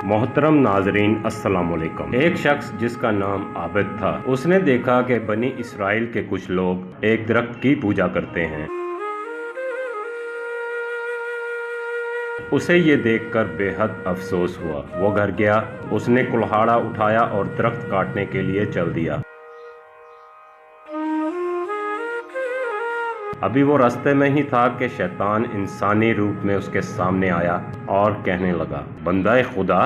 मोहतरम नाजरीन अस्सलाम वालेकुम। एक शख्स जिसका नाम आबिद था, उसने देखा कि बनी इसराइल के कुछ लोग एक दरख्त की पूजा करते हैं। उसे ये देखकर बेहद अफसोस हुआ। वो घर गया, उसने कुल्हाड़ा उठाया और दरख्त काटने के लिए चल दिया। अभी वो रास्ते में ही था कि शैतान इंसानी रूप में उसके सामने आया और कहने लगा, बंदा खुदा,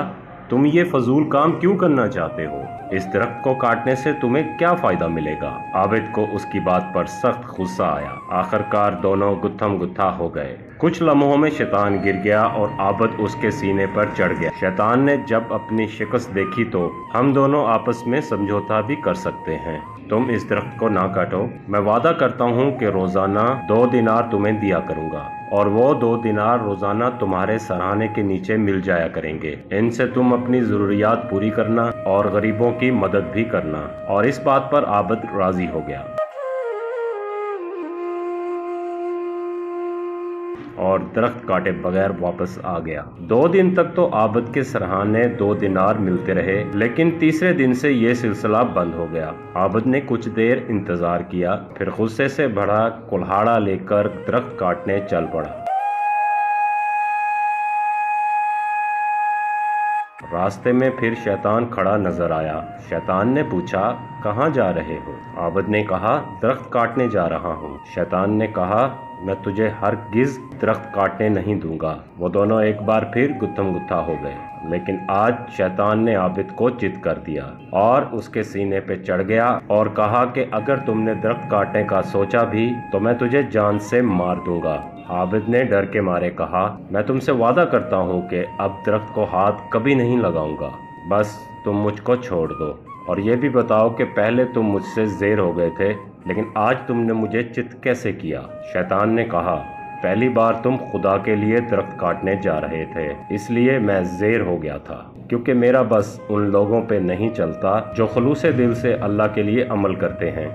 तुम ये फजूल काम क्यों करना चाहते हो? इस दरख्त को काटने से तुम्हें क्या फायदा मिलेगा? आबिद को उसकी बात पर सख्त गुस्सा आया। आखिरकार दोनों गुत्थम गुत्था हो गए। कुछ लम्हों में शैतान गिर गया और आबिद उसके सीने पर चढ़ गया। शैतान ने जब अपनी शिकस्त देखी तो हम दोनों आपस में समझौता भी कर सकते हैं। तुम इस दरख्त को ना काटो, मैं वादा करता हूँ कि रोजाना 2 दिनार तुम्हें दिया करूँगा और वो 2 दिनार रोजाना तुम्हारे सराहने के नीचे मिल जाया करेंगे। इनसे तुम अपनी ज़रूरियात पूरी करना और गरीबों की मदद भी करना। और इस बात पर आबिद राजी हो गया और दरख्त काटे बगैर वापस आ गया। 2 दिन तक तो आबिद के सराहने 2 दिनार मिलते रहे, लेकिन तीसरे दिन से ये सिलसिला बंद हो गया। आबिद ने कुछ देर इंतजार किया, फिर गुस्से से भरा कुल्हाड़ा लेकर दरख्त काटने चल पड़ा। रास्ते में फिर शैतान खड़ा नजर आया। शैतान ने पूछा, कहाँ जा रहे हो? आबिद ने कहा, दरख्त काटने जा रहा हूँ। शैतान ने कहा, मैं तुझे हरगिज दरख्त काटने नहीं दूंगा। वो दोनों एक बार फिर गुत्थम गुत्था हो गए, लेकिन आज शैतान ने आबिद को चित कर दिया और उसके सीने पे चढ़ गया और कहा कि अगर तुमने दरख्त काटने का सोचा भी तो मैं तुझे जान से मार दूंगा। आबिद ने डर के मारे कहा, मैं तुमसे वादा करता हूँ कि अब दरख्त को हाथ कभी नहीं लगाऊंगा, बस तुम मुझको छोड़ दो। और ये भी बताओ कि पहले तुम मुझसे ज़ेर हो गए थे, लेकिन आज तुमने मुझे चित कैसे किया? शैतान ने कहा, पहली बार तुम खुदा के लिए दरख्त काटने जा रहे थे, इसलिए मैं ज़ेर हो गया था, क्योंकि मेरा बस उन लोगों पे नहीं चलता जो खुलूसे दिल से अल्लाह के लिए अमल करते हैं।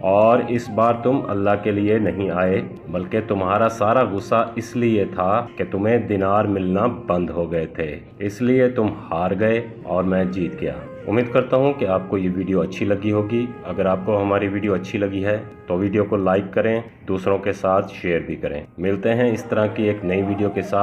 और इस बार तुम अल्लाह के लिए नहीं आए, बल्कि तुम्हारा सारा गुस्सा इसलिए था कि तुम्हें दिनार मिलना बंद हो गए थे, इसलिए तुम हार गए और मैं जीत गया। उम्मीद करता हूँ कि आपको ये वीडियो अच्छी लगी होगी। अगर आपको हमारी वीडियो अच्छी लगी है तो वीडियो को लाइक करें, दूसरों के साथ शेयर भी करें। मिलते हैं इस तरह की एक नई वीडियो के साथ।